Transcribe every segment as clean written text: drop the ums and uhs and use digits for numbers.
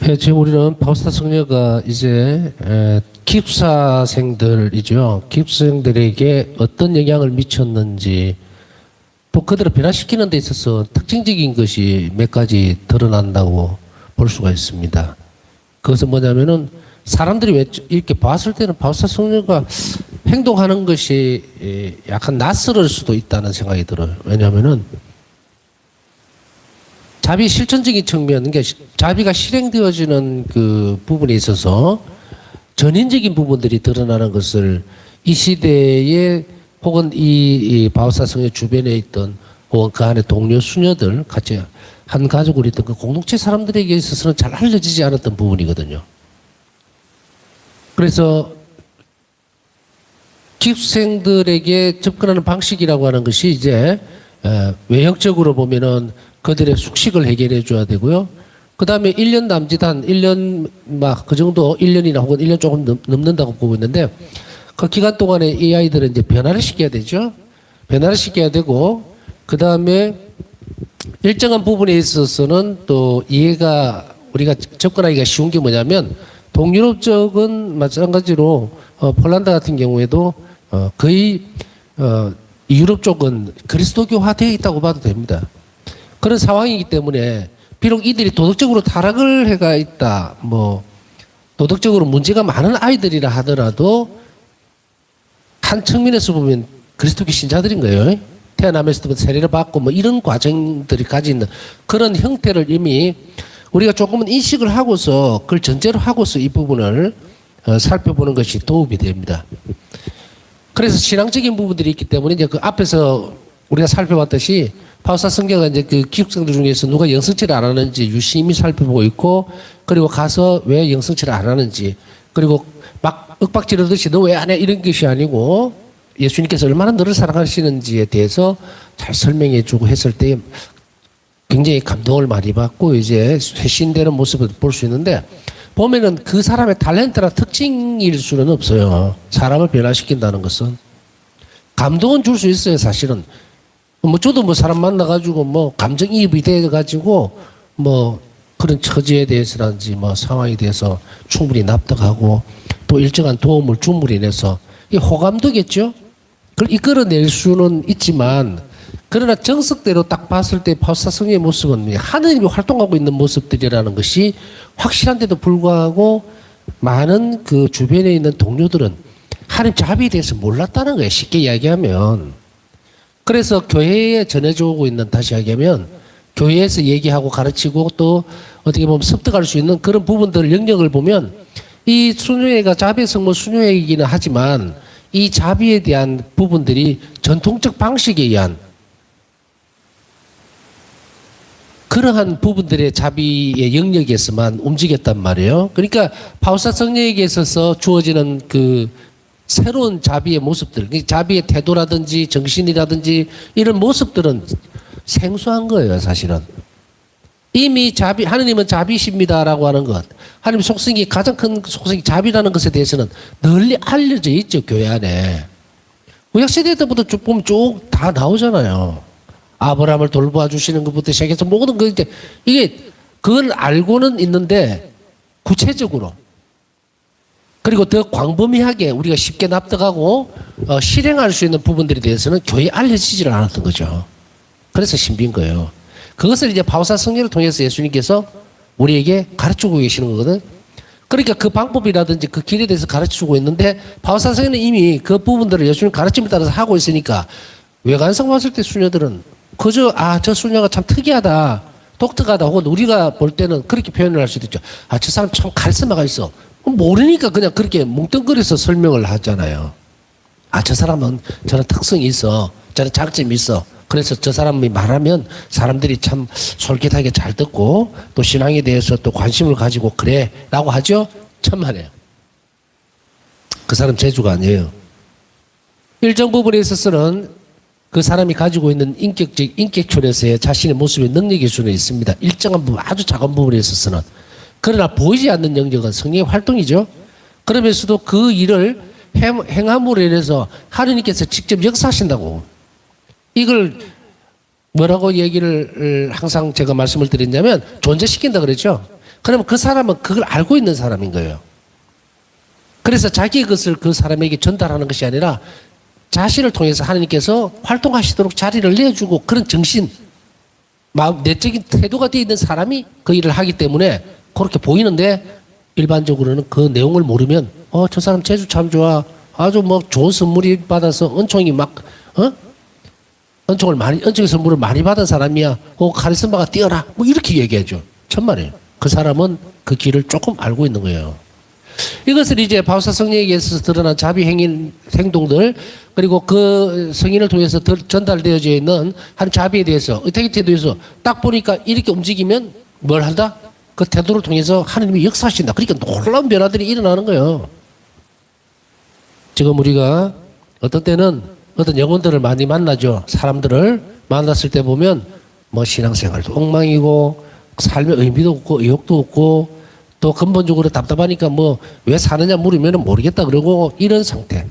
지금 우리는 바우스타 성녀가 이제 기숙사생들이죠. 기숙사생들에게 어떤 영향을 미쳤는지 또 그들을 변화시키는 데 있어서 특징적인 것이 몇 가지 드러난다고 볼 수가 있습니다. 그것은 뭐냐면은 사람들이 왜 이렇게 봤을 때는 바우스타 성녀가 행동하는 것이 약간 낯설을 수도 있다는 생각이 들어요. 왜냐하면은 자비 실천적인 측면, 그러니까 자비가 실행되어지는 그 부분에 있어서 전인적인 부분들이 드러나는 것을 이 시대에 혹은 이 바우스타 성녀 주변에 있던 혹은 그 안에 동료 수녀들 같이 한 가족으로 있던 그 공동체 사람들에게 있어서는 잘 알려지지 않았던 부분이거든요. 그래서 기숙생들에게 접근하는 방식이라고 하는 것이 이제 외형적으로 보면은 그들의 숙식을 해결해 줘야 되고요. 그 다음에 1년 남짓 한 1년 막 그 정도 1년이나 혹은 1년 조금 넘는다고 보고 있는데 그 기간 동안에 이 아이들은 이제 변화를 시켜야 되죠. 변화를 시켜야 되고 그 다음에 일정한 부분에 있어서는 또 이해가 우리가 접근하기가 쉬운 게 뭐냐면 동유럽 쪽은 마찬가지로 폴란드 같은 경우에도 거의 유럽 쪽은 그리스도교화되어 있다고 봐도 됩니다. 그런 상황이기 때문에 비록 이들이 도덕적으로 타락을 해가 있다, 뭐 도덕적으로 문제가 많은 아이들이라 하더라도 한 측면에서 보면 그리스도교 신자들인 거예요. 태어나면서부터 세례를 받고 뭐 이런 과정들이 가지는 그런 형태를 이미 우리가 조금은 인식을 하고서 그걸 전제로 하고서 이 부분을 살펴보는 것이 도움이 됩니다. 그래서 신앙적인 부분들이 있기 때문에 이제 그 앞에서 우리가 살펴봤듯이 바우스타 성녀가 이제 그 기숙생들 중에서 누가 영성체를 안 하는지 유심히 살펴보고 있고 그리고 가서 왜 영성체를 안 하는지 그리고 막 윽박지르듯이 너 왜 안 해 이런 것이 아니고 예수님께서 얼마나 너를 사랑하시는지에 대해서 잘 설명해 주고 했을 때 굉장히 감동을 많이 받고 이제 쇄신되는 모습을 볼 수 있는데 보면은 그 사람의 탤런트나 특징일 수는 없어요. 사람을 변화시킨다는 것은 감동은 줄 수 있어요. 사실은 뭐 저도 뭐 사람 만나가지고 뭐 감정이입이 돼가지고 뭐 그런 처지에 대해서라든지 뭐 상황에 대해서 충분히 납득하고 또 일정한 도움을 줌으로 인해서 이 호감도겠죠. 그걸 이끌어낼 수는 있지만 그러나 정석대로 딱 봤을 때 바우스타 성녀의 모습은 하느님이 활동하고 있는 모습들이라는 것이 확실한데도 불구하고 많은 그 주변에 있는 동료들은 하나님 자비에 대해서 몰랐다는 거예요. 쉽게 이야기하면. 그래서 교회에 전해져 오고 있는 다시 이야기하면 교회에서 얘기하고 가르치고 또 어떻게 보면 습득할 수 있는 그런 부분들 영역을 보면 이 수녀회가 자비의 성모 수녀회이기는 하지만 이 자비에 대한 부분들이 전통적 방식에 의한 그러한 부분들의 자비의 영역에서만 움직였단 말이에요. 그러니까 바우스타 성녀에게 있어서 주어지는 그 새로운 자비의 모습들, 자비의 태도라든지 정신이라든지 이런 모습들은 생소한 거예요, 사실은. 이미 자비, 하느님은 자비십니다라고 하는 것, 하느님 속성이 가장 큰 속성이 자비라는 것에 대해서는 널리 알려져 있죠, 교회 안에. 구약시대 때부터 쭉 보면 쭉 다 나오잖아요. 아브라함을 돌보아 주시는 것부터 시작해서 모든 거 이게 그걸 알고는 있는데 구체적으로 그리고 더 광범위하게 우리가 쉽게 납득하고 실행할 수 있는 부분들에 대해서는 교회에 알려지지를 않았던 거죠. 그래서 신비인 거예요. 그것을 이제 바우스타 성녀를 통해서 예수님께서 우리에게 가르치고 계시는 거거든. 그러니까 그 방법이라든지 그 길에 대해서 가르치고 있는데 바우스타 성녀는 이미 그 부분들을 예수님 가르침에 따라서 하고 있으니까 외관상 봤을 때 수녀들은 그저 저 수녀가 참 특이하다, 독특하다 혹은 우리가 볼 때는 그렇게 표현을 할 수도 있죠. 저 사람 참 카리스마가 있어. 모르니까 그냥 그렇게 뭉뚱그려서 설명을 하잖아요. 저 사람은 저런 특성이 있어. 저런 장점이 있어. 그래서 저 사람이 말하면 사람들이 참 솔깃하게 잘 듣고 또 신앙에 대해서 또 관심을 가지고 그래 라고 하죠. 천만에요. 그 사람 재주가 아니에요. 일정 부분에 있어서는 그 사람이 가지고 있는 인격출에서의 자신의 모습의 능력일 수는 있습니다. 일정한 부분, 아주 작은 부분에 있어서는. 그러나 보이지 않는 영역은 성령의 활동이죠. 그러면서도 그 일을 행함으로 인해서 하느님께서 직접 역사하신다고. 이걸 뭐라고 얘기를 항상 제가 말씀을 드렸냐면 존재시킨다 그랬죠. 그러면 그 사람은 그걸 알고 있는 사람인 거예요. 그래서 자기의 것을 그 사람에게 전달하는 것이 아니라 자신을 통해서 하나님께서 활동하시도록 자리를 내주고 그런 정신, 마음, 내적인 태도가 되어 있는 사람이 그 일을 하기 때문에 그렇게 보이는데 일반적으로는 그 내용을 모르면 저 사람 재주 참 좋아. 아주 뭐 좋은 선물이 받아서 은총이 막 은총의 선물을 많이 받은 사람이야. 카리스마가 뛰어나. 뭐 이렇게 얘기하죠. 천만에요. 그 사람은 그 길을 조금 알고 있는 거예요. 이것을 이제 바우사 성령에게 있어서 드러난 자비 행동들 그리고 그 성인을 통해서 전달되어져 있는 한 자비에 대해서 의탁의 태도에서 딱 보니까 이렇게 움직이면 뭘 한다? 그 태도를 통해서 하나님이 역사하신다. 그러니까 놀라운 변화들이 일어나는 거예요. 지금 우리가 어떤 때는 어떤 영혼들을 많이 만나죠. 사람들을 만났을 때 보면 뭐 신앙생활도 엉망이고 삶의 의미도 없고 의욕도 없고 또 근본적으로 답답하니까 뭐 왜 사느냐 물으면 모르겠다 그러고 이런 상태.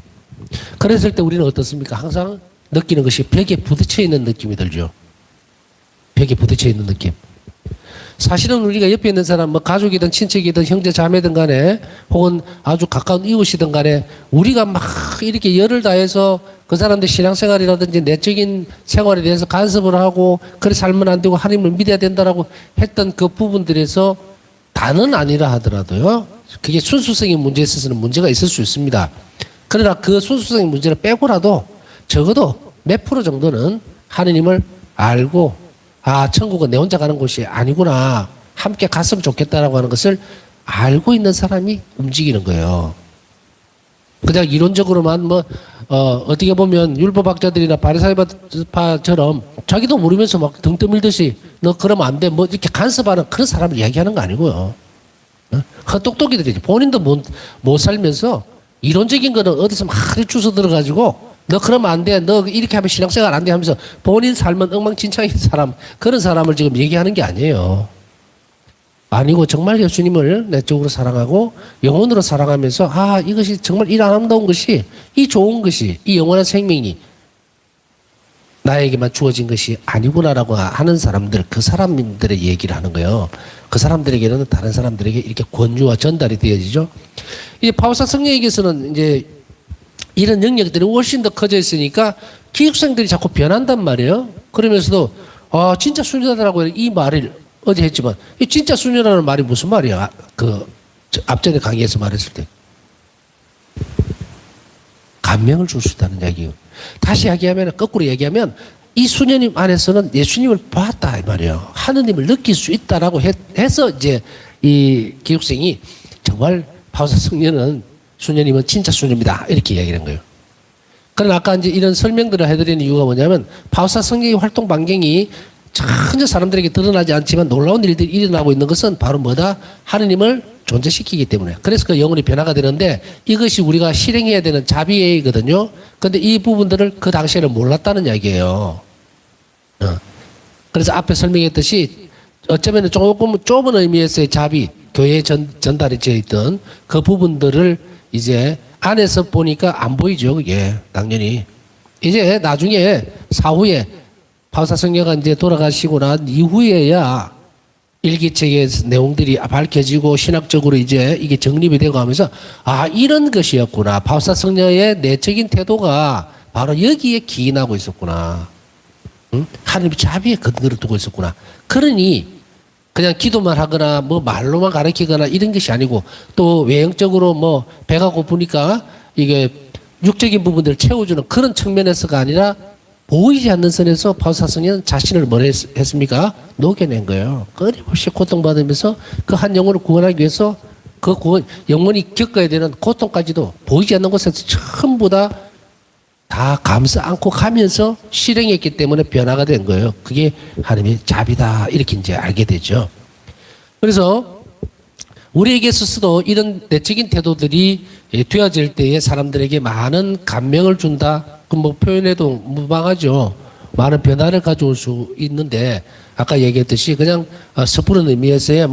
그랬을 때 우리는 어떻습니까? 항상 느끼는 것이 벽에 부딪혀 있는 느낌이 들죠. 벽에 부딪혀 있는 느낌. 사실은 우리가 옆에 있는 사람, 뭐 가족이든 친척이든 형제 자매든 간에 혹은 아주 가까운 이웃이든 간에 우리가 막 이렇게 열을 다해서 그 사람들 신앙생활이라든지 내적인 생활에 대해서 간섭을 하고 그래 살면 안 되고 하나님을 믿어야 된다라고 했던 그 부분들에서 다는 아니라 하더라도요. 그게 순수성의 문제에 있어서는 문제가 있을 수 있습니다. 그러나 그 순수성의 문제를 빼고라도 적어도 몇 프로 정도는 하느님을 알고 천국은 내 혼자 가는 곳이 아니구나. 함께 갔으면 좋겠다라고 하는 것을 알고 있는 사람이 움직이는 거예요. 그냥 이론적으로만 어떻게 보면 율법학자들이나 바리사이파처럼 자기도 모르면서 막 등 떠밀듯이 너 그러면 안 돼. 뭐 이렇게 간섭하는 그런 사람을 이야기하는 거 아니고요. 헛똑똑이들이지. 본인도 못 살면서 이론적인 거는 어디서 막 주워 들어가지고 너 그러면 안 돼. 너 이렇게 하면 신앙생활 안 돼 하면서 본인 삶은 엉망진창인 사람, 그런 사람을 지금 얘기하는 게 아니에요. 아니고 정말 예수님을 내적으로 사랑하고 영혼으로 사랑하면서 이것이 정말 이 아름다운 것이 이 좋은 것이 이 영원한 생명이 나에게만 주어진 것이 아니구나라고 하는 사람들, 그 사람들의 얘기를 하는 거예요. 그 사람들에게는 다른 사람들에게 이렇게 권유와 전달이 되어지죠. 이 바울사 성령에게서는 이제 이런 영역들이 훨씬 더 커져 있으니까 기숙생들이 자꾸 변한단 말이에요. 그러면서도 진짜 순전하다라고 이 말을 어제 했지만 이 진짜 순전하다는 말이 무슨 말이야? 그 앞전에 강의에서 말했을 때 감명을 줄 수 있다는 이야기예요. 다시 이야기하면 거꾸로 얘기하면 이 수녀님 안에서는 예수님을 봤다 이 말이에요. 하느님을 느낄 수 있다라고 해서 이제 이 기숙생이 정말 바울사 성령은 수녀님은 진짜 수녀입니다 이렇게 이야기하는 거예요. 그러나 아까 이제 이런 설명들을 해드리는 이유가 뭐냐면 바울사 성령의 활동 반경이 전혀 사람들에게 드러나지 않지만 놀라운 일들이 일어나고 있는 것은 바로 뭐다? 하느님을 존재시키기 때문에. 그래서 그 영혼이 변화가 되는데 이것이 우리가 실행해야 되는 자비이거든요. 그런데 이 부분들을 그 당시에는 몰랐다는 이야기예요. 그래서 앞에 설명했듯이 어쩌면 조금 좁은 의미에서의 자비, 교회에 전달이 되어 있던 그 부분들을 이제 안에서 보니까 안 보이죠. 그게 당연히. 이제 나중에 사후에 바울사 성령가 이제 돌아가시고 난 이후에야 일기책의 내용들이 밝혀지고 신학적으로 이제 이게 정립이 되고 하면서 이런 것이었구나. 바울사 성령의 내적인 태도가 바로 여기에 기인하고 있었구나. 하나님의 자비에 근거를 두고 있었구나. 그러니 그냥 기도만 하거나 뭐 말로만 가르치거나 이런 것이 아니고 또 외형적으로 뭐 배가 고프니까 이게 육적인 부분들을 채워주는 그런 측면에서가 아니라 보이지 않는 선에서 바울사 성령은 자신을 뭘 했습니까? 녹여낸 거예요. 끊임없이 고통받으면서 그 한 영혼을 구원하기 위해서 그 영혼이 겪어야 되는 고통까지도 보이지 않는 곳에서 전부 다 감싸 안고 가면서 실행했기 때문에 변화가 된 거예요. 그게 하나님의 자비다. 이렇게 이제 알게 되죠. 그래서 우리에게 있어서도 이런 내적인 태도들이 되어질 때에 사람들에게 많은 감명을 준다. 그 뭐 표현해도 무방하죠. 많은 변화를 가져올 수 있는데 아까 얘기했듯이 그냥 섣부른 의미에서의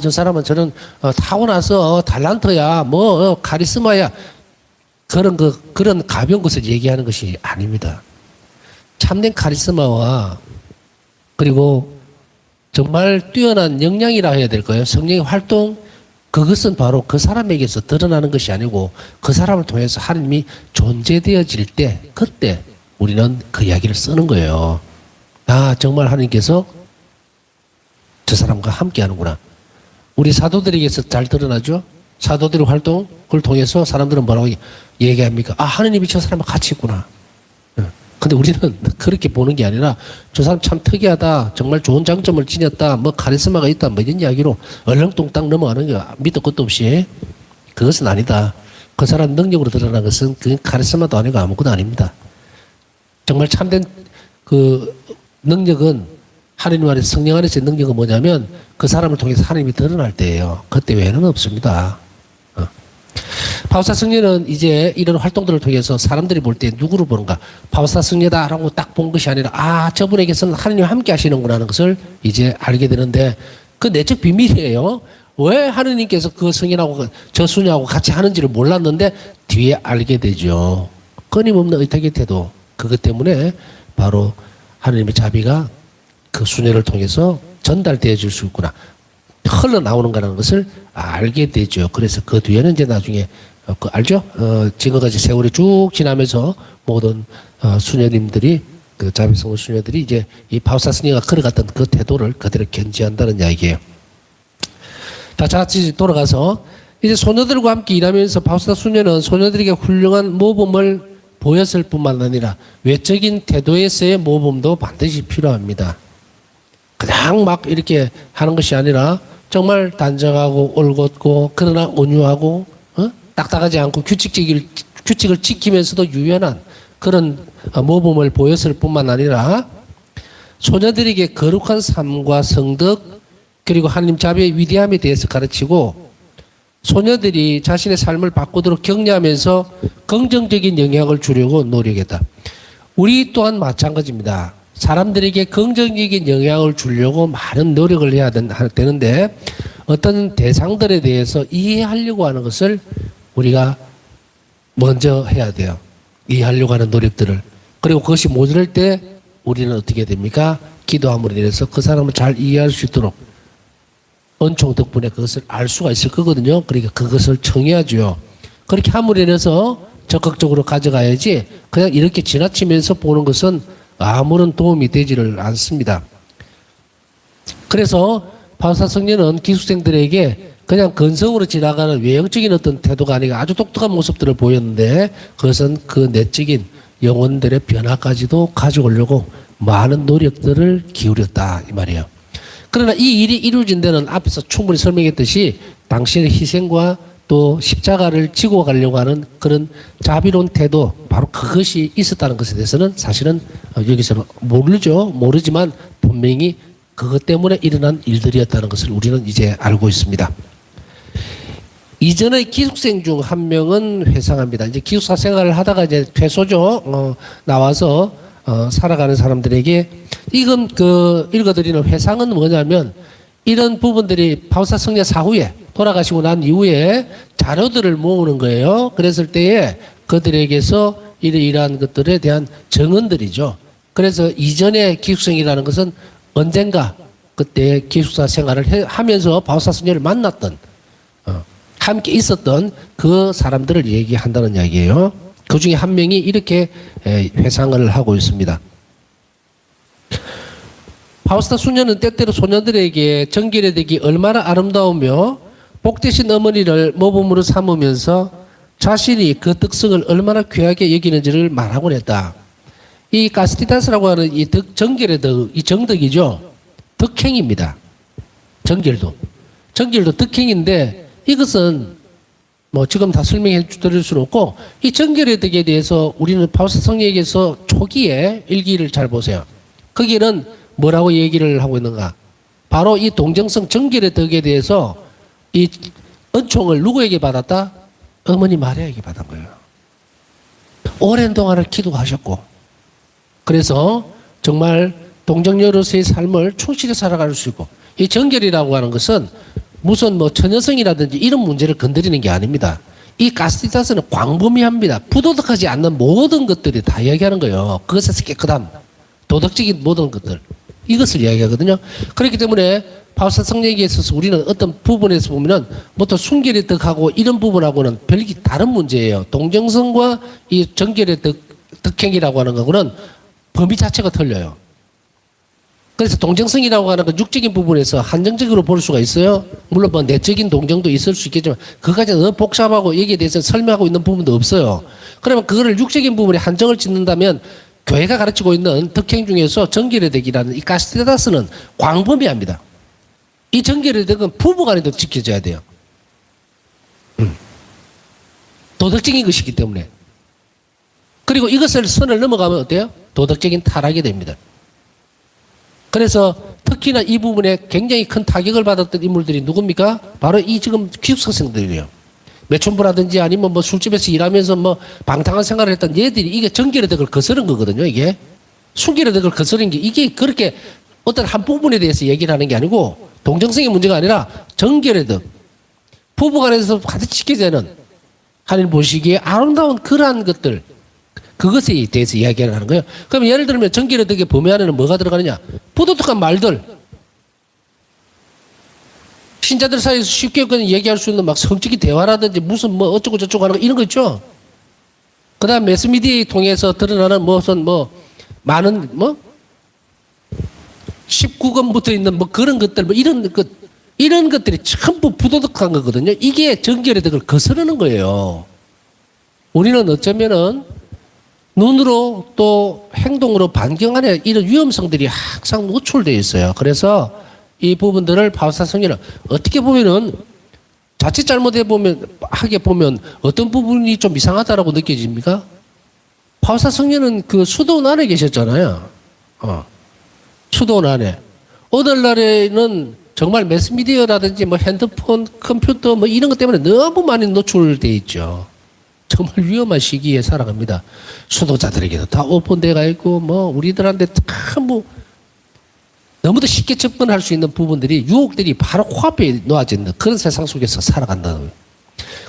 저 사람은 저는 타고나서 달란트야, 카리스마야. 그런 가벼운 것을 얘기하는 것이 아닙니다. 참된 카리스마와 그리고 정말 뛰어난 역량이라 해야 될 거예요. 성령의 활동, 그것은 바로 그 사람에게서 드러나는 것이 아니고 그 사람을 통해서 하나님이 존재되어질 때, 그때 우리는 그 이야기를 쓰는 거예요. 아, 정말 하나님께서 저 사람과 함께 하는구나. 우리 사도들에게서 잘 드러나죠? 사도들의 활동, 그걸 통해서 사람들은 뭐라고 얘기합니까? 아, 하나님이 저 사람과 같이 있구나. 근데 우리는 그렇게 보는 게 아니라 저 사람 참 특이하다. 정말 좋은 장점을 지녔다. 뭐 카리스마가 있다. 뭐 이런 이야기로 얼렁뚱땅 넘어가는 게 밑도 끝도 없이 그것은 아니다. 그 사람 능력으로 드러난 것은 그 카리스마도 아니고 아무것도 아닙니다. 정말 참된 그 능력은 하나님 안에서 성령 안에서의 능력은 뭐냐면 그 사람을 통해서 하나님이 드러날 때예요. 그때 외에는 없습니다. 바우사 승려는 이제 이런 활동들을 통해서 사람들이 볼 때 누구를 보는가? 바우사 승려다라고 딱 본 것이 아니라 아, 저분에게서는 하나님이 함께 하시는구나 하는 것을 이제 알게 되는데 그 내적 비밀이에요. 왜 하나님께서 그 승려하고 저 수녀하고 같이 하는지를 몰랐는데 뒤에 알게 되죠. 끊임없는 의탁의 태도. 그것 때문에 바로 하나님의 자비가 그 수녀를 통해서 전달되어 줄 수 있구나. 흘러나오는 거라는 것을 알게 되죠. 그래서 그 뒤에는 이제 나중에 그 알죠? 지금까지 세월이 쭉 지나면서 모든 수녀님들이 그 자비성 수녀들이 이제 이 바우사 스님가 걸어갔던 그 태도를 그대로 견지한다는 이야기예요. 다시 돌아가서 이제 소녀들과 함께 일하면서 바우사 수녀는 소녀들에게 훌륭한 모범을 보였을 뿐만 아니라 외적인 태도에서의 모범도 반드시 필요합니다. 그냥 막 이렇게 하는 것이 아니라 정말 단정하고 올곧고 그러나 온유하고 딱딱하지 않고 규칙을 지키면서도 유연한 그런 모범을 보였을 뿐만 아니라 소녀들에게 거룩한 삶과 성덕 그리고 하나님 자비의 위대함에 대해서 가르치고 소녀들이 자신의 삶을 바꾸도록 격려하면서 긍정적인 영향을 주려고 노력했다. 우리 또한 마찬가지입니다. 사람들에게 긍정적인 영향을 주려고 많은 노력을 해야 되는데 어떤 대상들에 대해서 이해하려고 하는 것을 우리가 먼저 해야 돼요. 이해하려고 하는 노력들을. 그리고 그것이 모자랄 때 우리는 어떻게 됩니까? 기도함으로 인해서 그 사람을 잘 이해할 수 있도록 은총 덕분에 그것을 알 수가 있을 거거든요. 그러니까 그것을 청해야죠. 그렇게 함으로 인해서 적극적으로 가져가야지 그냥 이렇게 지나치면서 보는 것은 아무런 도움이 되지를 않습니다. 그래서 바우사 성녀는 기숙생들에게 그냥 건성으로 지나가는 외형적인 어떤 태도가 아니라 아주 독특한 모습들을 보였는데 그것은 그 내적인 영혼들의 변화까지도 가져오려고 많은 노력들을 기울였다 이 말이에요. 그러나 이 일이 이루어진 데는 앞에서 충분히 설명했듯이 당신의 희생과 또 십자가를 지고 가려고 하는 그런 자비로운 태도 바로 그것이 있었다는 것에 대해서는 사실은 여기서는 모르지만 분명히 그것 때문에 일어난 일들이었다는 것을 우리는 이제 알고 있습니다. 이전의 기숙생 중 한 명은 회상합니다. 이제 기숙사 생활을 하다가 이제 퇴소죠. 나와서 살아가는 사람들에게 이건 읽어드리는 회상은 뭐냐면 이런 부분들이 바우사 성녀 사후에 돌아가시고 난 이후에 자료들을 모으는 거예요. 그랬을 때에 그들에게서 이러한 것들에 대한 증언들이죠. 그래서 이전의 기숙생이라는 것은 언젠가 그때 기숙사 생활을 하면서 바우사 성녀를 만났던 함께 있었던 그 사람들을 얘기한다는 이야기예요. 그 중에 한 명이 이렇게 회상을 하고 있습니다. 바우스타 수녀는 때때로 소녀들에게 정결의 덕이 얼마나 아름다우며 복되신 어머니를 모범으로 삼으면서 자신이 그 덕성을 얼마나 귀하게 여기는지를 말하곤 했다. 이 가스티다스라고 하는 이 정결의 덕, 이 정덕이죠. 덕행입니다. 정결도 덕행인데 이것은 뭐 지금 다 설명해 드릴 수는 없고 이 정결의 덕에 대해서 우리는 바우스타 성령에게서 초기에 일기를 잘 보세요. 거기는 뭐라고 얘기를 하고 있는가? 바로 이 동정성 정결의 덕에 대해서 이 은총을 누구에게 받았다? 어머니 마리아에게 받은 거예요. 오랜 동안을 기도하셨고 그래서 정말 동정녀로서의 삶을 충실히 살아갈 수 있고 이 정결이라고 하는 것은 무슨 뭐 처녀성이라든지 이런 문제를 건드리는 게 아닙니다. 이 가스티다스는 광범위합니다. 부도덕하지 않는 모든 것들이 다 이야기하는 거예요. 그것에서 깨끗함, 도덕적인 모든 것들. 이것을 이야기하거든요. 그렇기 때문에 파우사 성령에게 있어서 우리는 어떤 부분에서 보면은 보통 순결의 덕하고 이런 부분하고는 별개 다른 문제예요. 동정성과 이 정결의 덕행이라고 하는 거는 범위 자체가 틀려요. 그래서 동정성이라고 하는 건 육적인 부분에서 한정적으로 볼 수가 있어요. 물론 뭐 내적인 동정도 있을 수 있겠지만 그것까지 너무 복잡하고 여기에 대해서 설명하고 있는 부분도 없어요. 그러면 그거를 육적인 부분에 한정을 짓는다면 교회가 가르치고 있는 덕행 중에서 정결의 덕이라는 이 카스테다스는 광범위합니다. 이 정결의 덕은 부부간에도 지켜져야 돼요. 도덕적인 것이기 때문에. 그리고 이것을 선을 넘어가면 어때요? 도덕적인 타락이 됩니다. 그래서 특히나 이 부분에 굉장히 큰 타격을 받았던 인물들이 누굽니까? 바로 이 지금 기숙사생들이에요. 매춘부라든지 아니면 뭐 술집에서 일하면서 뭐 방탕한 생활을 했던 얘들이 이게 정결의 덕을 거스른 거거든요, 이게. 순결의 덕을 거스른 게 이게 그렇게 어떤 한 부분에 대해서 얘기를 하는 게 아니고 동정성의 문제가 아니라 정결의 덕. 부부간에서 반드시 지켜야 되는 하나님 보시기에 아름다운 그러한 것들. 그것에 대해서 이야기를 하는 거예요. 그럼 예를 들면 정결의 덕의 범위 안에는 뭐가 들어가느냐? 부도덕한 말들. 신자들 사이에서 쉽게 그냥 얘기할 수 있는 막 성적인 대화라든지 무슨 뭐 어쩌고 저쩌고 하는 거 이런 거 있죠. 그 다음 매스미디어를 통해서 드러나는 무슨 뭐 많은 뭐 19금 붙어 있는 뭐 그런 것들 뭐 이런 것들이 전부 부도덕한 거거든요. 이게 정결의 덕을 거스르는 거예요. 우리는 어쩌면은 눈으로 또 행동으로 반경하는 이런 위험성들이 항상 노출되어 있어요. 그래서 이 부분들을 파우사 성령은 어떻게 보면은 자칫 잘못해 보면 하게 보면 어떤 부분이 좀 이상하다라고 느껴집니까? 파우사 성령은 그 수도원 안에 계셨잖아요. 수도원 안에. 오늘날에는 정말 매스미디어라든지 뭐 핸드폰, 컴퓨터 뭐 이런 것 때문에 너무 많이 노출돼 있죠. 정말 위험한 시기에 살아갑니다. 수도자들에게도 다 오픈돼가 있고 뭐 우리들한테 참 뭐 너무도 쉽게 접근할 수 있는 부분들이 유혹들이 바로 코앞에 놓아져 있는 그런 세상 속에서 살아간다는 거예요.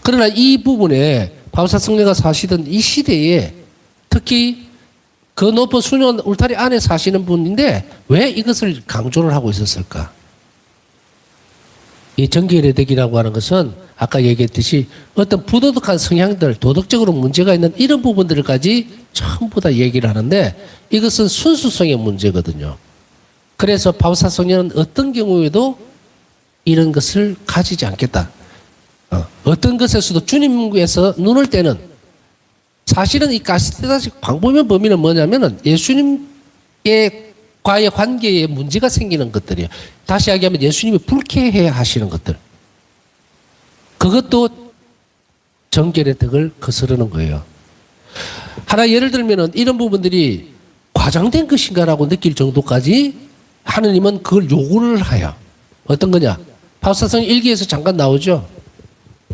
그러나 이 부분에 파우사 성령가 사시던 이 시대에 특히 그 높은 수년 울타리 안에 사시는 분인데 왜 이것을 강조를 하고 있었을까? 이 정결의 덕이라고 하는 것은 아까 얘기했듯이 어떤 부도덕한 성향들, 도덕적으로 문제가 있는 이런 부분들까지 전부 다 얘기를 하는데 이것은 순수성의 문제거든요. 그래서 파우사 성령은 어떤 경우에도 이런 것을 가지지 않겠다. 어떤 것에서도 주님께서 눈을 떼는 사실은 이 가시테다시 광범위한 범위는 뭐냐면은 예수님의 과의 관계에 문제가 생기는 것들이에요. 다시 이야기하면 예수님이 불쾌해 하시는 것들. 그것도 정결의 덕을 거스르는 거예요. 하나 예를 들면은 이런 부분들이 과장된 것인가라고 느낄 정도까지 하느님은 그걸 요구를 해요. 어떤 거냐? 파우사성 1기에서 잠깐 나오죠.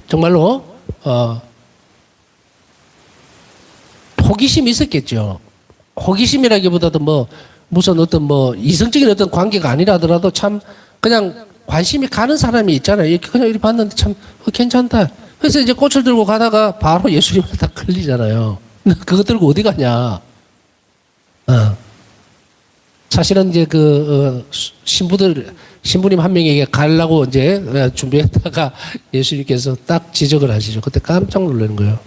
정말로 호기심이 있었겠죠. 호기심이라기보다도 뭐 무슨 어떤 뭐 이성적인 어떤 관계가 아니라 하더라도 참 그냥 관심이 가는 사람이 있잖아요. 이렇게 그냥 이렇게 봤는데 참 괜찮다. 그래서 이제 꽃을 들고 가다가 바로 예수님한테 딱 걸리잖아요. 그거 들고 어디 가냐? 사실은 이제 신부님 한 명에게 가려고 이제 준비했다가 예수님께서 딱 지적을 하시죠. 그때 깜짝 놀라는 거예요.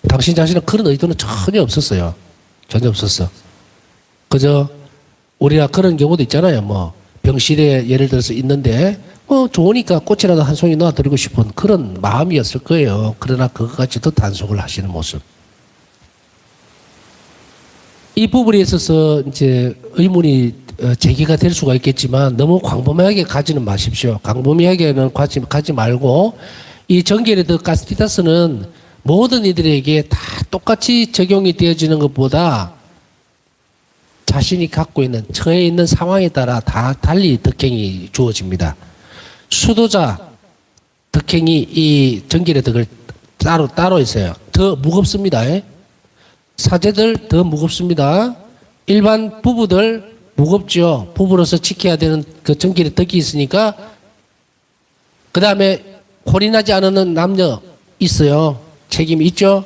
당신 자신은 그런 의도는 전혀 없었어요. 전혀 없었어. 그저 우리가 그런 경우도 있잖아요. 뭐 병실에 예를 들어서 있는데 좋으니까 꽃이라도 한 송이 놔드리고 싶은 그런 마음이었을 거예요. 그러나 그것까지 더 단속을 하시는 모습. 이 부분에 있어서 이제 의문이 제기가 될 수가 있겠지만 너무 광범위하게 가지는 마십시오. 광범위하게는 가지 말고 이 정결의 덕 가스피다스는 모든 이들에게 다 똑같이 적용이 되어지는 것보다 자신이 갖고 있는 처해 있는 상황에 따라 다 달리 덕행이 주어집니다. 수도자 덕행이 이 정결의 덕을 따로 있어요. 더 무겁습니다. 사제들 더 무겁습니다. 일반 부부들 무겁죠. 부부로서 지켜야 되는 그 정결의 덕이 있으니까. 그 다음에 혼인하지 않은 남녀 있어요. 책임이 있죠.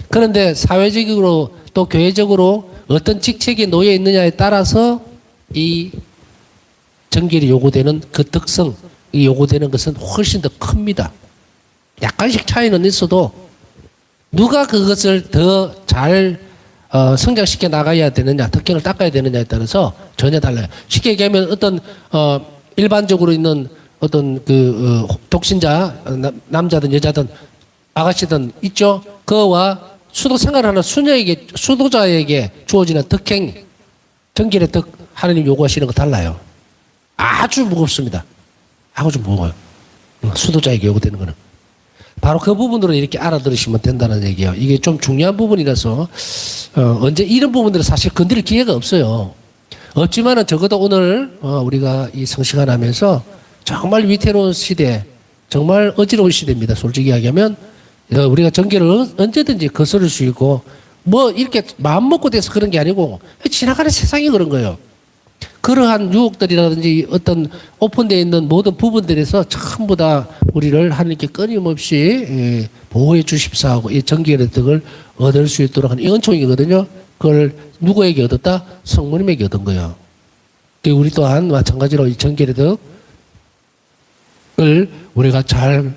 그런데 사회적으로 또 교회적으로 어떤 직책에 놓여 있느냐에 따라서 이 정결이 요구되는 그 특성, 이 요구되는 것은 훨씬 더 큽니다. 약간씩 차이는 있어도 누가 그것을 더 잘 성장시켜 나가야 되느냐, 특징을 닦아야 되느냐에 따라서 전혀 달라요. 쉽게 얘기하면 어떤 일반적으로 있는 어떤 독신자, 남자든 여자든 아가씨든 있죠. 그와 수도 생활하는 수도자에게 주어지는 덕행, 정결의 덕 하나님 요구하시는 거 달라요. 아주 무겁습니다. 아주 무거워요. 수도자에게 요구되는 거는. 바로 그 부분으로 이렇게 알아들으시면 된다는 얘기예요. 이게 좀 중요한 부분이라서 언제 이런 부분들은 사실 건드릴 기회가 없어요. 없지만은 적어도 오늘 우리가 이 성시간 하면서 정말 위태로운 시대, 정말 어지러운 시대입니다. 솔직히 이야기하면 우리가 정결을 언제든지 거스를 수 있고 뭐 이렇게 마음 먹고 돼서 그런 게 아니고 지나가는 세상이 그런 거예요. 그러한 유혹들이라든지 어떤 오픈되어 있는 모든 부분들에서 전부 다 우리를 하나님께 끊임없이 보호해 주십사 하고 이 정결의 덕을 얻을 수 있도록 하는 이 은총이거든요. 그걸 누구에게 얻었다? 성모님에게 얻은 거예요. 우리 또한 마찬가지로 이 정결의 덕을 우리가 잘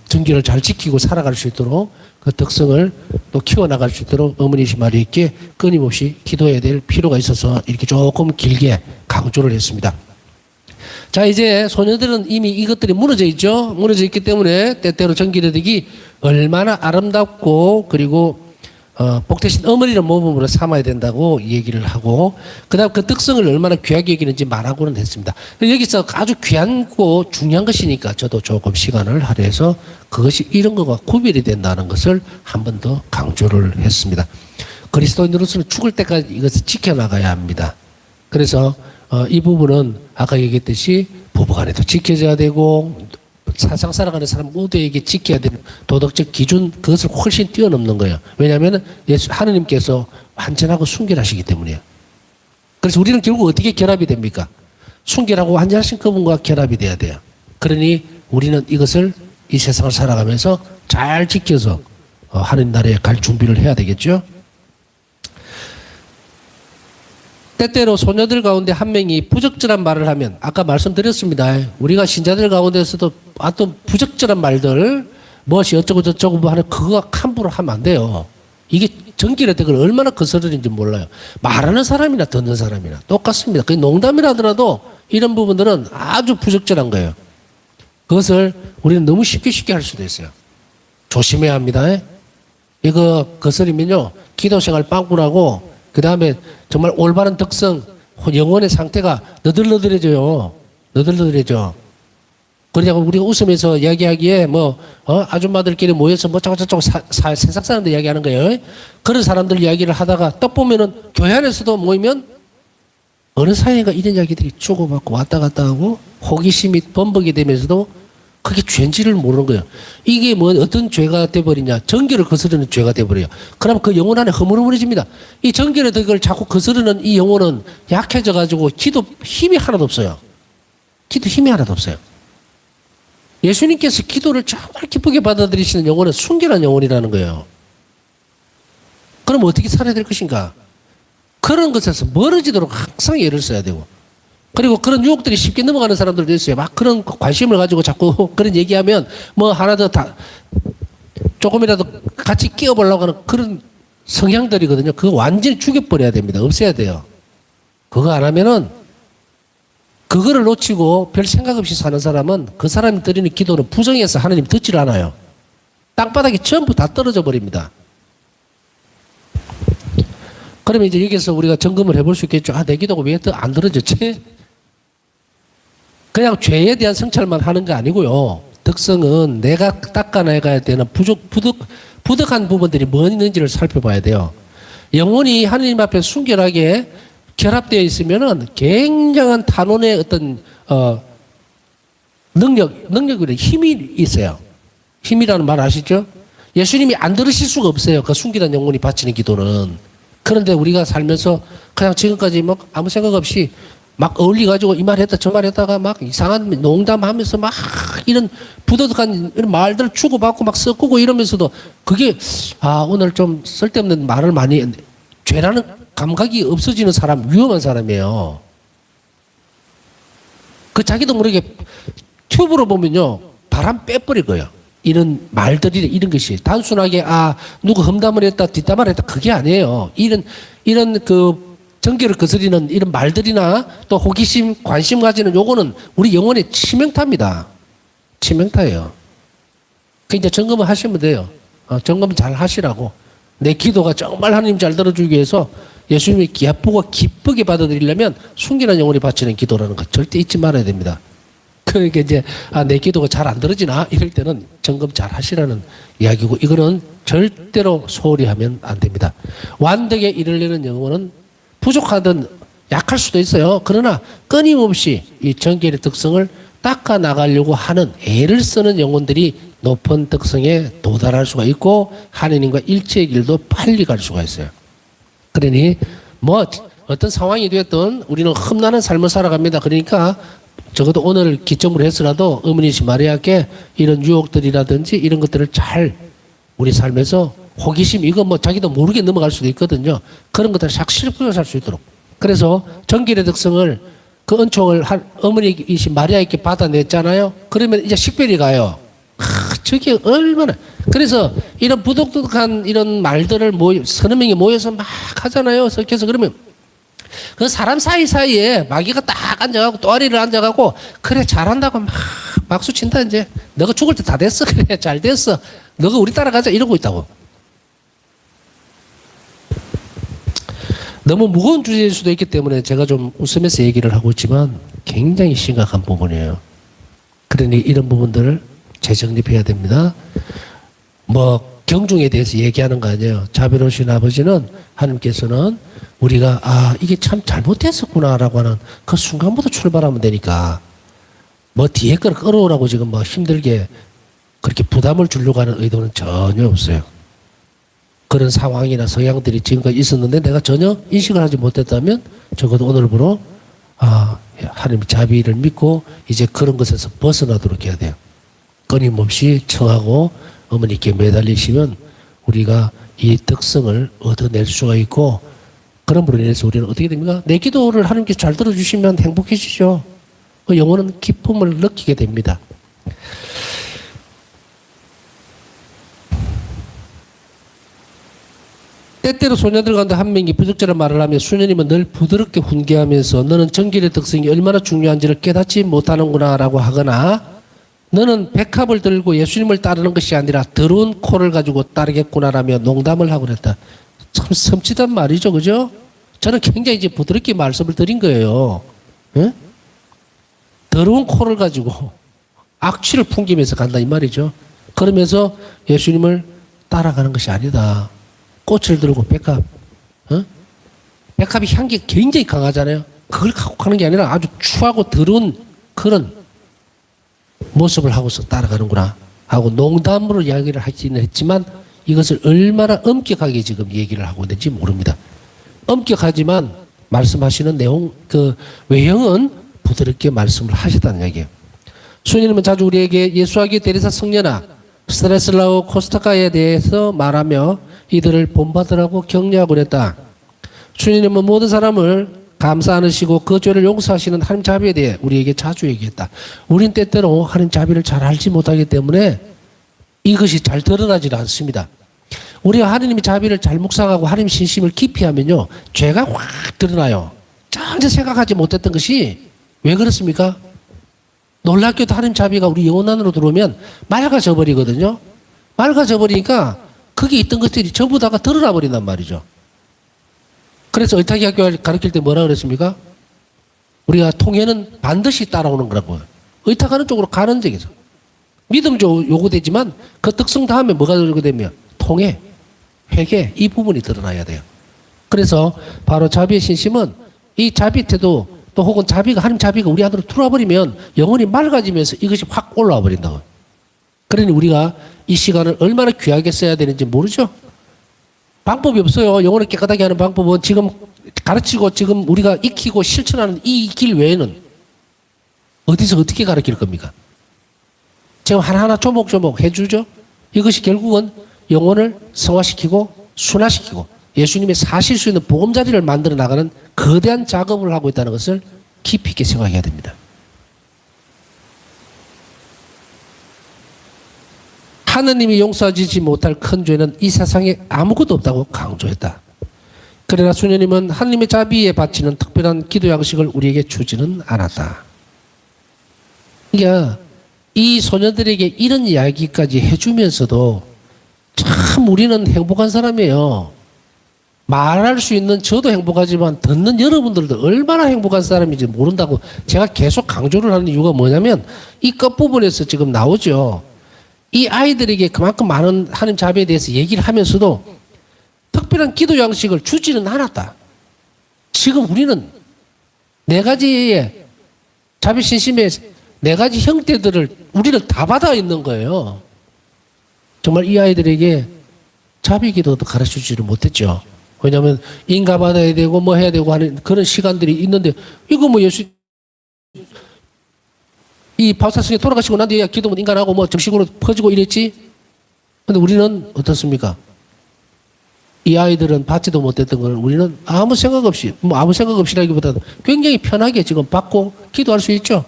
정결을 잘 지키고 살아갈 수 있도록 그 특성을 또 키워나갈 수 있도록 어머니시 마리아께 끊임없이 기도해야 될 필요가 있어서 이렇게 조금 길게 강조를 했습니다. 자, 이제 소녀들은 이미 이것들이 무너져 있죠. 무너져 있기 때문에 때때로 정결의 덕이 얼마나 아름답고 그리고 복되신 어머니를 모범으로 삼아야 된다고 얘기를 하고 그다음 그 특성을 얼마나 귀하게 여기는지 말하고는 했습니다. 여기서 아주 귀하고 중요한 것이니까 저도 조금 시간을 할애해서 그것이 이런 것과 구별이 된다는 것을 한 번 더 강조를 했습니다. 그리스도인으로서는 죽을 때까지 이것을 지켜나가야 합니다. 그래서 이 부분은 아까 얘기했듯이 부부간에도 지켜져야 되고 사상 살아가는 사람 모두에게 지켜야 되는 도덕적 기준 그것을 훨씬 뛰어넘는 거예요. 왜냐하면 하느님께서 완전하고 순결하시기 때문이에요. 그래서 우리는 결국 어떻게 결합이 됩니까? 순결하고 완전하신 그분과 결합이 돼야 돼요. 그러니 우리는 이것을 이 세상을 살아가면서 잘 지켜서 하느님 나라에 갈 준비를 해야 되겠죠. 때때로 소녀들 가운데 한 명이 부적절한 말을 하면 아까 말씀드렸습니다. 우리가 신자들 가운데서도 어떤 부적절한 말들 무엇이 어쩌고 저쩌고 하는 그거 함부로 하면 안 돼요. 이게 정결의 덕을 얼마나 거스르는지 몰라요. 말하는 사람이나 듣는 사람이나 똑같습니다. 그 농담이라 하더라도 이런 부분들은 아주 부적절한 거예요. 그것을 우리는 너무 쉽게 할 수도 있어요. 조심해야 합니다. 이거 거스르면요 기도생활 빵꾸나고 그 다음에 정말 올바른 덕성, 영혼의 상태가 너덜너덜해져요. 너덜너덜해져. 그러냐고 우리가 웃으면서 이야기하기에 아줌마들끼리 모여서 저쩌고 세상 사람들 이야기하는 거예요. 그런 사람들 이야기를 하다가 딱 보면은 교회 안에서도 모이면 어느 사이인가 이런 이야기들이 주고받고 왔다 갔다 하고 호기심이 범벅이 되면서도 그게 죄인지를 모르는 거예요. 이게 어떤 죄가 돼버리냐. 정결을 거스르는 죄가 돼버려요. 그럼 그 영혼 안에 허물어버려집니다. 이 정결의 덕을 자꾸 거스르는 이 영혼은 약해져가지고 기도 힘이 하나도 없어요. 기도 힘이 하나도 없어요. 예수님께서 기도를 정말 기쁘게 받아들이시는 영혼은 순결한 영혼이라는 거예요. 그럼 어떻게 살아야 될 것인가? 그런 것에서 멀어지도록 항상 애를 써야 되고 그리고 그런 유혹들이 쉽게 넘어가는 사람들도 있어요. 막 그런 관심을 가지고 자꾸 그런 얘기하면 하나 더 조금이라도 같이 끼워보려고 하는 그런 성향들이거든요. 그거 완전히 죽여버려야 됩니다. 없애야 돼요. 그거 안 하면은 그거를 놓치고 별 생각 없이 사는 사람은 그 사람이 드리는 기도는 부정해서 하나님 듣질 않아요. 땅바닥에 전부 다 떨어져 버립니다. 그러면 이제 여기서 우리가 점검을 해볼 수 있겠죠. 내 기도가 왜 더 안 들어졌지? 그냥 죄에 대한 성찰만 하는 거 아니고요. 덕성은 내가 닦아내가야 되는 부득한 부분들이 뭐 있는지를 살펴봐야 돼요. 영혼이 하느님 앞에 순결하게 결합되어 있으면은 굉장한 탄원의 어떤 능력이 힘이 있어요. 힘이라는 말 아시죠? 예수님이 안 들으실 수가 없어요. 그 순결한 영혼이 바치는 기도는. 그런데 우리가 살면서 그냥 지금까지 아무 생각 없이 막 어울리가지고 이 말 했다 저 말 했다가 막 이상한 농담하면서 막 이런 부도덕한 이런 말들 주고받고 막 섞고 이러면서도 그게 오늘 좀 쓸데없는 말을 많이 죄라는 감각이 없어지는 사람 위험한 사람이에요. 그 자기도 모르게 튜브로 보면요. 바람 빼버릴 거예요. 이런 말들이 이런 것이 단순하게 누구 험담을 했다 뒷담화를 했다 그게 아니에요. 이런 그 정기를 거스리는 이런 말들이나 또 호기심 관심 가지는 요거는 우리 영혼의 치명타입니다. 치명타예요. 그 이제 점검을 하시면 돼요. 점검 잘 하시라고. 내 기도가 정말 하나님 잘 들어주기 위해서 예수님이 기쁘고 기쁘게 받아들이려면 순결한 영혼이 바치는 기도라는 거 절대 잊지 말아야 됩니다. 그러니까 이제 내 기도가 잘 안 들어지나 이럴 때는 점검 잘 하시라는 이야기고 이거는 절대로 소홀히 하면 안 됩니다. 완덕에 이르려는 영혼은 부족하든 약할 수도 있어요. 그러나 끊임없이 이 정결의 특성을 닦아 나가려고 하는 애를 쓰는 영혼들이 높은 특성에 도달할 수가 있고 하느님과 일치의 길도 빨리 갈 수가 있어요. 그러니 뭐 어떤 상황이 되었든 우리는 험난한 삶을 살아갑니다. 그러니까 적어도 오늘 기점으로 해서라도 어머니시 마리아께 이런 유혹들이라든지 이런 것들을 잘 우리 삶에서 호기심 이거 뭐 자기도 모르게 넘어갈 수도 있거든요. 그런 것들을 삭실하게 살 수 있도록. 그래서 정결의 특성을 그 은총을 어머니이신 마리아에게 받아냈잖아요. 그러면 이제 식별이 가요. 저게 얼마나. 그래서 이런 부독덕한 이런 말들을 서너 명이 모여서 막 하잖아요. 그래서 그러면 그 사람 사이사이에 마귀가 딱 앉아가고 또아리를 앉아가고 그래 잘한다고 막 박수 친다 이제. 너가 죽을 때 다 됐어. 그래 잘 됐어. 너가 우리 따라가자 이러고 있다고. 너무 무거운 주제일 수도 있기 때문에 제가 좀 웃으면서 얘기를 하고 있지만 굉장히 심각한 부분이에요. 그러니 이런 부분들을 재정립해야 됩니다. 뭐 경중에 대해서 얘기하는 거 아니에요. 자비로우신 아버지는 하나님께서는 우리가 이게 참 잘못했었구나라고 하는 그 순간부터 출발하면 되니까 뭐 뒤에 걸 끌어오라고 지금 뭐 힘들게 그렇게 부담을 주려고 하는 의도는 전혀 없어요. 그런 상황이나 성향들이 지금까지 있었는데 내가 전혀 인식을 하지 못했다면 적어도 오늘부로 하나님의 자비를 믿고 이제 그런 것에서 벗어나도록 해야 돼요. 끊임없이 청하고 어머니께 매달리시면 우리가 이 특성을 얻어낼 수가 있고 그럼으로 인해서 우리는 어떻게 됩니까? 내 기도를 하나님께 잘 들어주시면 행복해지죠. 그 영혼은 기쁨을 느끼게 됩니다. 때때로 소녀들 가운데 한 명이 부적절한 말을 하며 수녀님은 늘 부드럽게 훈계하면서 너는 정결의 특성이 얼마나 중요한지를 깨닫지 못하는구나 라고 하거나 너는 백합을 들고 예수님을 따르는 것이 아니라 더러운 코를 가지고 따르겠구나라며 농담을 하고 그랬다. 참 섬찟한 말이죠. 그죠? 저는 굉장히 이제 부드럽게 말씀을 드린 거예요. 예? 더러운 코를 가지고 악취를 풍기면서 간다 이 말이죠. 그러면서 예수님을 따라가는 것이 아니다. 꽃을 들고 백합, 백합이 향기 굉장히 강하잖아요. 그걸 갖고 가는 게 아니라 아주 추하고 더러운 그런 모습을 하고서 따라가는구나 하고 농담으로 이야기를 하기는 했지만 이것을 얼마나 엄격하게 지금 얘기를 하고 있는지 모릅니다. 엄격하지만 말씀하시는 내용, 그 외형은 부드럽게 말씀을 하시다는 얘기예요. 수녀님은 자주 우리에게 예수하기 대리사 성녀나 스트레슬라우 코스타카에 대해서 말하며 이들을 본받으라고 격려하고 그랬다. 주님은 모든 사람을 감사 안으시고 그 죄를 용서하시는 하나님 자비에 대해 우리에게 자주 얘기했다. 우린 때때로 하나님 자비를 잘 알지 못하기 때문에 이것이 잘 드러나지 않습니다. 우리가 하나님의 자비를 잘 묵상하고 하나님 신심을 깊이 하면요. 죄가 확 드러나요. 전혀 생각하지 못했던 것이 왜 그렇습니까? 놀랍게도 하나님 자비가 우리 영혼 안으로 들어오면 맑아져 버리거든요. 맑아져 버리니까 거기 있던 것들이 전부 다가 드러나 버린단 말이죠. 그래서 의탁이 학교 가르칠 때 뭐라 그랬습니까? 우리가 통해는 반드시 따라오는 거라고. 의탁하는 쪽으로 가는 적에서. 믿음 요구되지만 그 특성 다음에 뭐가 요구되면 통해, 회개 이 부분이 드러나야 돼요. 그래서 바로 자비의 신심은 이 자비 태도 또 혹은 자비가 하나님 자비가 우리 안으로 들어와 버리면 영혼이 맑아지면서 이것이 확 올라와 버린다고. 그러니 우리가 이 시간을 얼마나 귀하게 써야 되는지 모르죠. 방법이 없어요. 영혼을 깨끗하게 하는 방법은 지금 가르치고 지금 우리가 익히고 실천하는 이 길 외에는 어디서 어떻게 가르칠 겁니까? 지금 하나하나 조목조목 해주죠. 이것이 결국은 영혼을 성화시키고 순화시키고 예수님의 사실 수 있는 보금자리를 만들어 나가는 거대한 작업을 하고 있다는 것을 깊이 있게 생각해야 됩니다. 하느님이 용서하지 못할 큰 죄는 이 세상에 아무것도 없다고 강조했다. 그러나 수녀님은 하느님의 자비에 바치는 특별한 기도 양식을 우리에게 주지는 않았다. 그러니까 이 소녀들에게 이런 이야기까지 해주면서도 참 우리는 행복한 사람이에요. 말할 수 있는 저도 행복하지만 듣는 여러분들도 얼마나 행복한 사람인지 모른다고 제가 계속 강조를 하는 이유가 뭐냐면 이 끝부분에서 지금 나오죠. 이 아이들에게 그만큼 많은 하나님 자비에 대해서 얘기를 하면서도 특별한 기도 양식을 주지는 않았다. 지금 우리는 네 가지의 자비신심의 네 가지 형태들을 우리를 다 받아 있는 거예요. 정말 이 아이들에게 자비 기도도 가르쳐주지를 못했죠. 왜냐하면 인가 받아야 되고 뭐 해야 되고 하는 그런 시간들이 있는데 이거 뭐 예수 이 바우사스님 돌아가시고 난 뒤에 기도문 인간하고 뭐 정식으로 퍼지고 이랬지. 근데 우리는 어떻습니까? 이 아이들은 받지도 못했던 걸 우리는 아무 생각 없이 뭐 아무 생각 없이라기보다는 굉장히 편하게 지금 받고 기도할 수 있죠.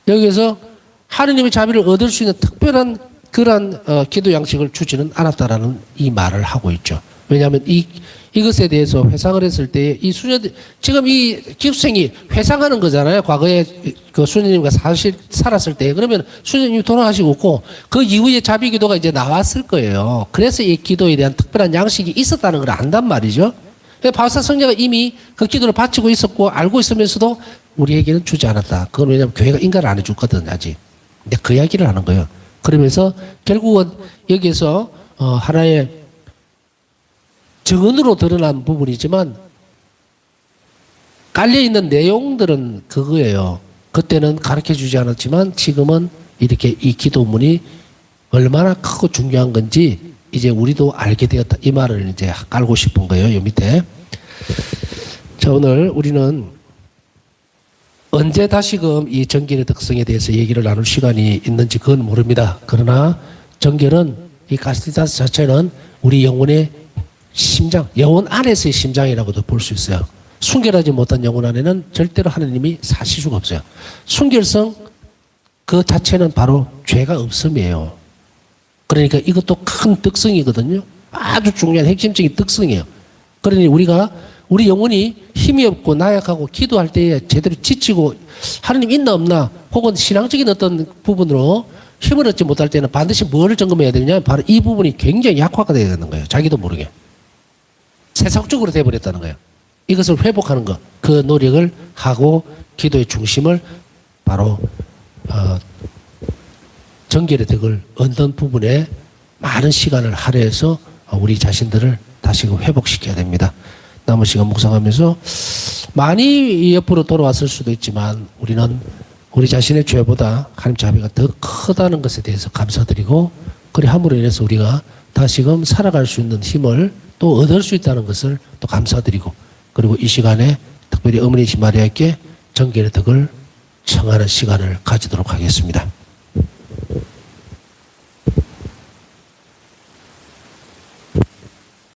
여기에서 하느님의 자비를 얻을 수 있는 특별한 그러한 기도 양식을 주지는 않았다라는 이 말을 하고 있죠. 왜냐하면 이것에 대해서 회상을 했을 때 이 수녀들 지금 이 기숙생이 회상하는 거잖아요. 과거에 그 수녀님과 사실 살았을 때 그러면 수녀님이 돌아가시고 있고 그 이후에 자비 기도가 이제 나왔을 거예요. 그래서 이 기도에 대한 특별한 양식이 있었다는 걸 안단 말이죠. 바울사 성자가 이미 그 기도를 바치고 있었고 알고 있으면서도 우리에게는 주지 않았다. 그건 왜냐하면 교회가 인가를 안 해줬거든 아직. 근데 그 이야기를 하는 거예요. 그러면서 결국은 여기에서 하나의 증언으로 드러난 부분이지만 깔려있는 내용들은 그거예요. 그때는 가르쳐주지 않았지만 지금은 이렇게 이 기도문이 얼마나 크고 중요한 건지 이제 우리도 알게 되었다. 이 말을 이제 깔고 싶은 거예요. 요 밑에. 자, 오늘 우리는 언제 다시금 이 정결의 특성에 대해서 얘기를 나눌 시간이 있는지 그건 모릅니다. 그러나 정결은 이 카시타스 자체는 우리 영혼의 심장, 영혼 안에서의 심장이라고도 볼 수 있어요. 순결하지 못한 영혼 안에는 절대로 하느님이 사실 수가 없어요. 순결성 그 자체는 바로 죄가 없음이에요. 그러니까 이것도 큰 특성이거든요. 아주 중요한 핵심적인 특성이에요. 그러니 우리가 우리 영혼이 힘이 없고 나약하고 기도할 때에 제대로 지치고 하느님 있나 없나 혹은 신앙적인 어떤 부분으로 힘을 얻지 못할 때는 반드시 뭐를 점검해야 되느냐 바로 이 부분이 굉장히 약화가 되어야 되는 거예요. 자기도 모르게. 세속적으로 돼버렸다는 거예요. 이것을 회복하는 것, 그 노력을 하고 기도의 중심을 바로 정결의 덕을 얻는 부분에 많은 시간을 할애해서 우리 자신들을 다시금 회복시켜야 됩니다. 남은 시간 묵상하면서 많이 옆으로 돌아왔을 수도 있지만 우리는 우리 자신의 죄보다 하나님 자비가 더 크다는 것에 대해서 감사드리고 그래 함으로 인해서 우리가 다시금 살아갈 수 있는 힘을 또 얻을 수 있다는 것을 또 감사드리고 그리고 이 시간에 특별히 어머니이신 마리아께 정결의 덕을 청하는 시간을 가지도록 하겠습니다.